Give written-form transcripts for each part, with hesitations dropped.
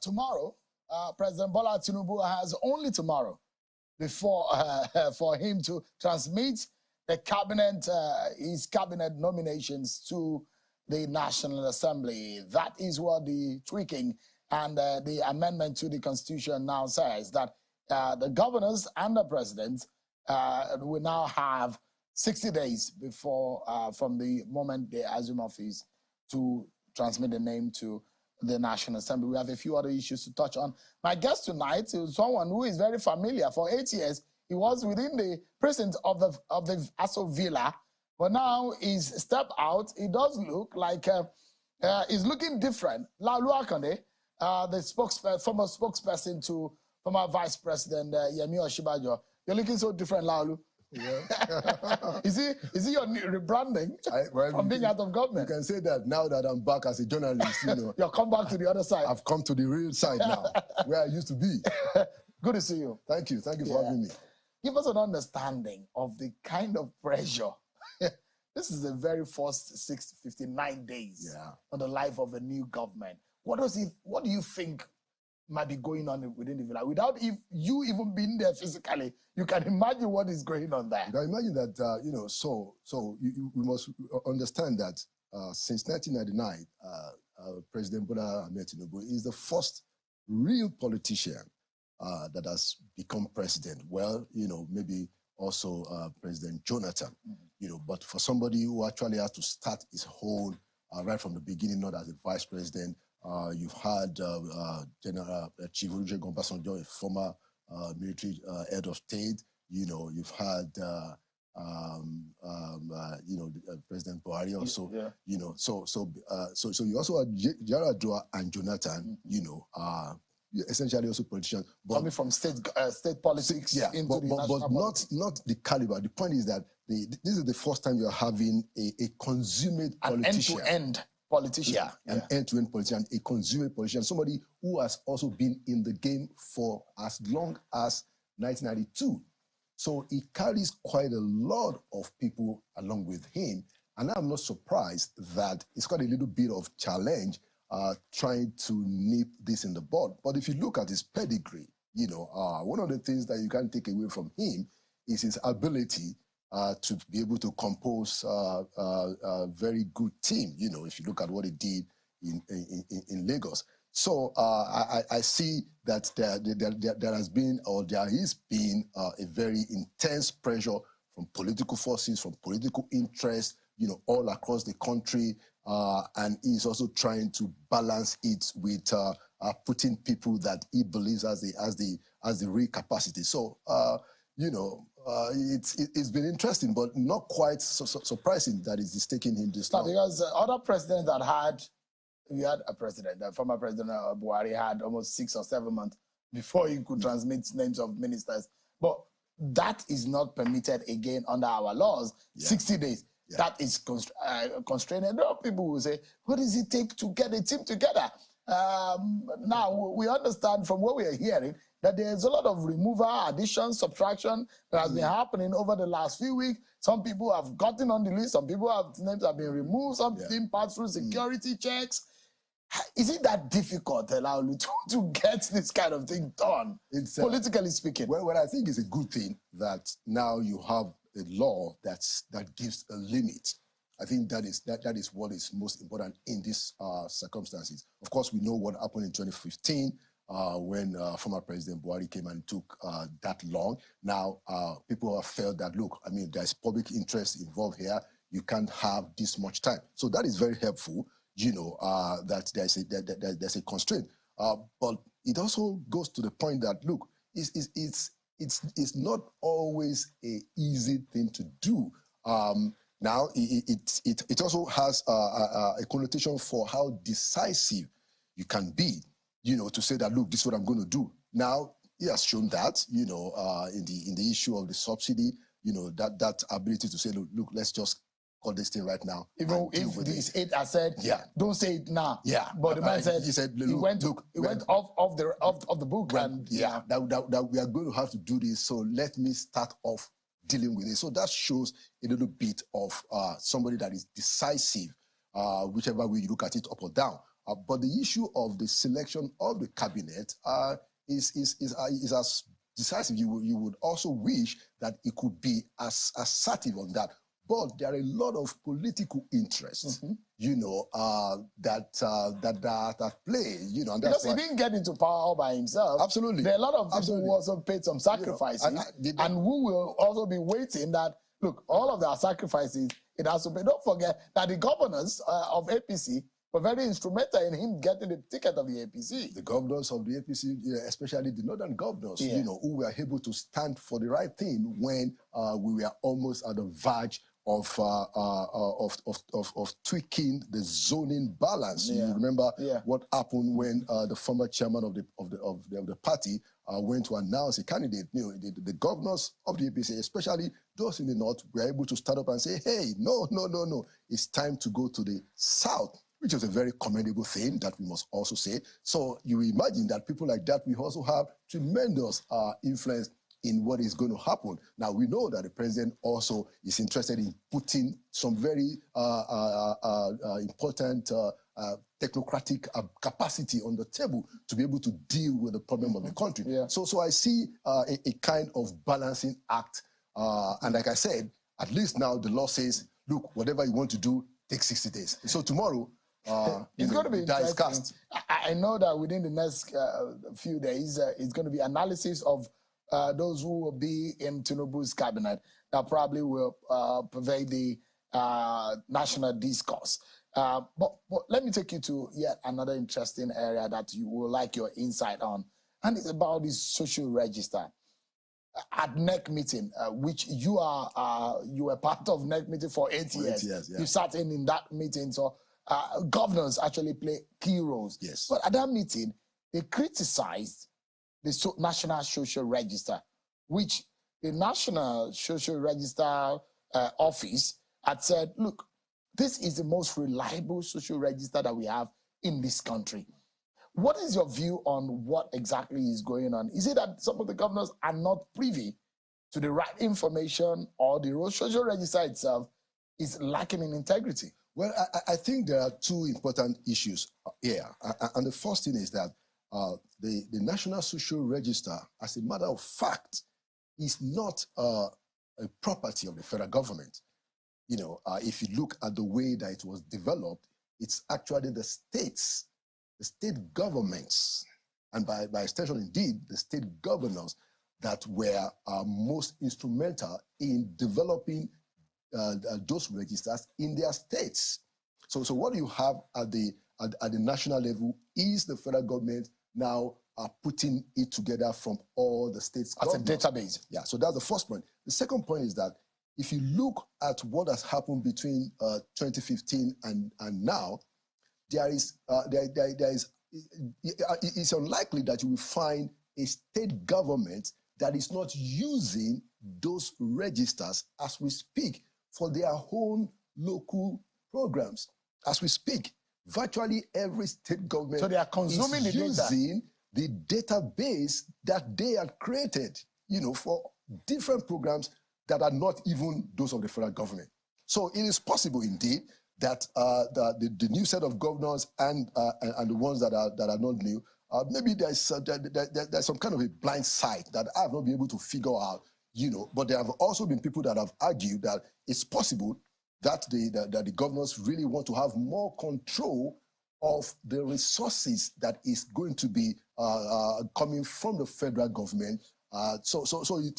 tomorrow, President Bola Tinubu has only tomorrow before for him to transmit the cabinet, his cabinet nominations to the National Assembly. That is what the tweaking and the amendment to the Constitution now says, that the governors and the president will now have 60 days before, from the moment they assume office, to transmit the name to the National Assembly. We have a few other issues to touch on. My guest tonight is someone who is very familiar. For 8 years, he was within the precinct of the Aso Villa, but now he's stepped out. He does look like he's looking different. Laolu Akande, the former spokesperson to former Vice President VP Osinbajo. You're looking so different, Laolu. Yeah. Is he your rebranding from being out of government? You can say that now that I'm back as a journalist. You know, you've come back to the other side. I've come to the real side now, where I used to be. Good to see you. Thank you for having me. Give us an understanding of the kind of pressure. This is the very first 59 days on the life of a new government. What do you think might be going on within the villa? Without you even being there physically, you can imagine what is going on there. You can imagine that, you know, we must understand that since 1999, President Bola Tinubu is the first real politician that has become president. Well, you know, maybe also President Jonathan, you know, but for somebody who actually had to start his whole right from the beginning, not as a vice president. You've had General Chief Olusegun Obasanjo, a former military head of state. You know, you've had you know, President Buhari also. Yeah. You know, so you also had Yaradua and Jonathan. You know, essentially also politicians, but coming from state politics. Yeah, into but not the caliber. The point is that this is the first time you're having a consummate politician. An end-to-end politician. An end-to-end politician, a consummate politician, somebody who has also been in the game for as long as 1992. So he carries quite a lot of people along with him. And I'm not surprised that it's got a little bit of challenge trying to nip this in the bud. But if you look at his pedigree, you know, one of the things that you can't take away from him is his ability to be able to compose a very good team. You know, if you look at what he did in Lagos. So I see that there has been, or there is being, a very intense pressure from political forces, from political interests, you know, all across the country, and he's also trying to balance it with putting people that he believes has the real capacity. So you know, it's been interesting, but not quite surprising that it's taking him this long. Because other presidents that we had a president, the former President Buhari had almost 6 or 7 months before he could transmit names of ministers. But that is not permitted again under our laws. 60 days. That is constrained. There are people who say, what does it take to get a team together? Now, we understand from what we are hearing that there's a lot of removal, addition, subtraction that has been happening over the last few weeks. Some people have gotten on the list. Some people's names have been removed. Some didn't pass through security checks. Is it that difficult, Laolu, to get this kind of thing done, politically speaking? Well, I think it's a good thing that now you have a law that gives a limit. I think that is what is most important in these circumstances. Of course, we know what happened in 2015 when former President Buhari came and took that long. Now, people have felt that, look, I mean, there's public interest involved here. You can't have this much time. So that is very helpful, you know, that there's a constraint. But it also goes to the point that, look, it's not always an easy thing to do. Now, it also has a connotation for how decisive you can be, you know, to say that, look, this is what I'm going to do. Now, he has shown that, you know, in the issue of the subsidy, you know, that ability to say, look, let's just call this thing right now. Even if this aid has said, don't say it now. Yeah. But the man said, he went off the book. Right, and that we are going to have to do this. So let me start off dealing with it. So that shows a little bit of somebody that is decisive, whichever way you look at it, up or down. But the issue of the selection of the cabinet is as decisive. You would also wish that it could be as assertive on that. But there are a lot of political interests, that play, and because he didn't get into power all by himself. Absolutely. There are a lot of people who also paid some sacrifices, and who will also be waiting that, look, all of their sacrifices, it has to be. Don't forget that the governors of APC were very instrumental in him getting the ticket of the APC. The governors of the APC, especially the northern governors, who were able to stand for the right thing when we were almost at the verge of tweaking the zoning balance. You remember what happened when the former chairman of the party went to announce a candidate. The governors of the APC, especially those in the north, were able to stand up and say, "Hey, no, it's time to go to the south," which is a very commendable thing that we must also say. So you imagine that people like that, we also have tremendous influence in what is going to happen. Now, we know that the president also is interested in putting some very important technocratic capacity on the table to be able to deal with the problem of the country. So I see a kind of balancing act. And like I said, at least now the law says, look, whatever you want to do, take 60 days. So tomorrow, it's going to be interesting. I know that within the next few days, it's going to be analysis of those who will be in Tinubu's cabinet that probably will pervade the national discourse. But let me take you to yet another interesting area that you will like your insight on, and it's about this social register. At NEC meeting, which you were part of NEC meeting for 8 years. You sat in that meeting, so governors actually play key roles. But at that meeting, they criticized the National Social Register, which the National Social Register office had said, look, this is the most reliable social register that we have in this country. What is your view on what exactly is going on? Is it that some of the governors are not privy to the right information, or the social register itself is lacking in integrity? Well, I think there are two important issues here. And the first thing is that the National Social Register, as a matter of fact, is not a property of the federal government. If you look at the way that it was developed, it's actually the states, the state governments, and by extension, indeed, the state governors that were most instrumental in developing those registers in their states. So what you have at the national level is the federal government now putting it together from all the states. As a database. Yeah, so that's the first point. The second point is that if you look at what has happened between 2015 and now, it's unlikely that you will find a state government that is not using those registers as we speak for their own local programs. As we speak, virtually every state government so they are consuming is using the database that they had created, for different programs that are not even those of the federal government. So it is possible, indeed, that the new set of governors and the ones that are not new, maybe there's some kind of a blind sight that I have not been able to figure out, But there have also been people that have argued that it's possible that the governors really want to have more control of the resources that is going to be coming from the federal government. So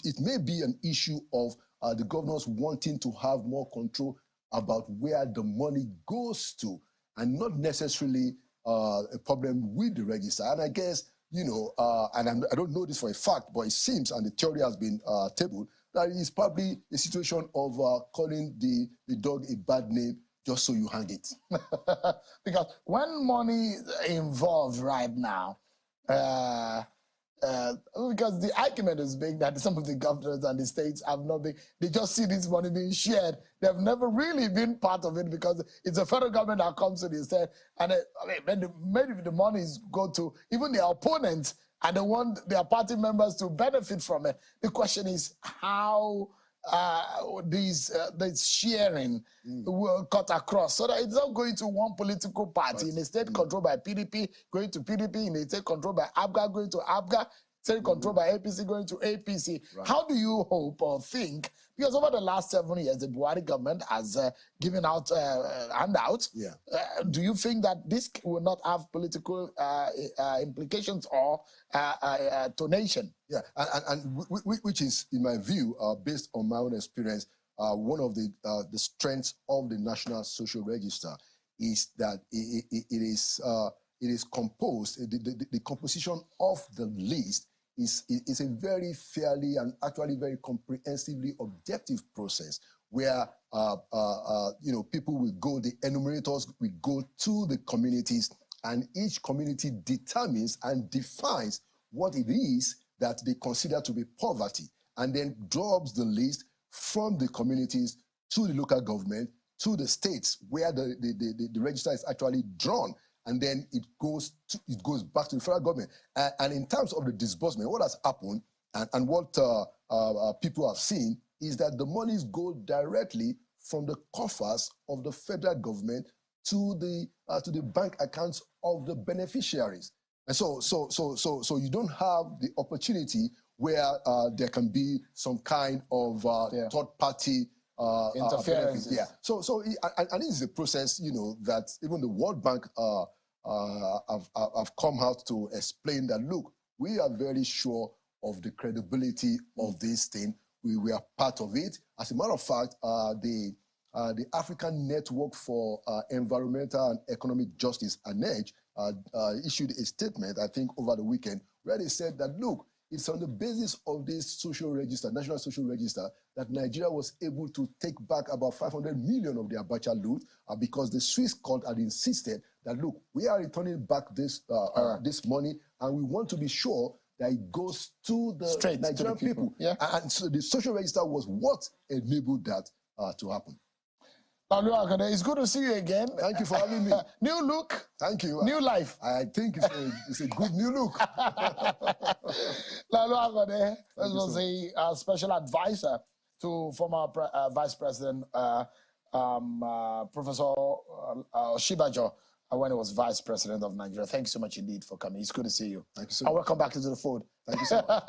it may be an issue of the governors wanting to have more control about where the money goes to, and not necessarily a problem with the register. And I guess, and I don't know this for a fact, but it seems, and the theory has been tabled, that it's probably a situation of calling the dog a bad name just so you hang it. Because when money is involved right now, because the argument is being that some of the governors and the states have not been, they just see this money being shared. They've never really been part of it because it's the federal government that comes to the state. And maybe the monies go to even their opponents and they want their party members to benefit from it. The question is, how this sharing will cut across, so that it's not going to one political party in a state controlled by PDP, going to PDP, in a state controlled by ABGA, going to ABGA, state controlled by APC, going to APC. How do you hope or think, because over the last 7 years, the Buhari government has given out handouts. Do you think that this will not have political implications or donation? Yeah, and which is, in my view, based on my own experience, one of the strengths of the National Social Register is that it is composed. The composition of the list is a very fairly and actually very comprehensively objective process where people will go, the enumerators will go to the communities, and each community determines and defines what it is that they consider to be poverty, and then drops the list from the communities to the local government, to the states where the register is actually drawn, and then it goes back to the federal government. And in terms of the disbursement, what has happened and what people have seen is that the monies go directly from the coffers of the federal government to the bank accounts of the beneficiaries. And so you don't have the opportunity where there can be some kind of third-party interference. And this is a process, that even the World Bank have come out to explain that, look, we are very sure of the credibility of this thing. We are part of it. As a matter of fact, the African Network for Environmental and Economic Justice, ANEJ, issued a statement, I think, over the weekend, where they said that, look, it's on the basis of this social register, National Social Register, that Nigeria was able to take back about 500 million of the Abacha loot because the Swiss court had insisted that, look, we are returning back this money, and we want to be sure that it goes to the Nigerian people. And so the social register was what enabled that to happen. Laolu Akande, it's good to see you again. Thank you for having me. New look. Thank you. New life. I think it's a good new look. Laolu Akande was a special advisor to former Vice President Professor Osinbajo when he was Vice President of Nigeria. Thank you so much indeed for coming. It's good to see you. Thank you so much. And welcome back into the fold. Thank you so much.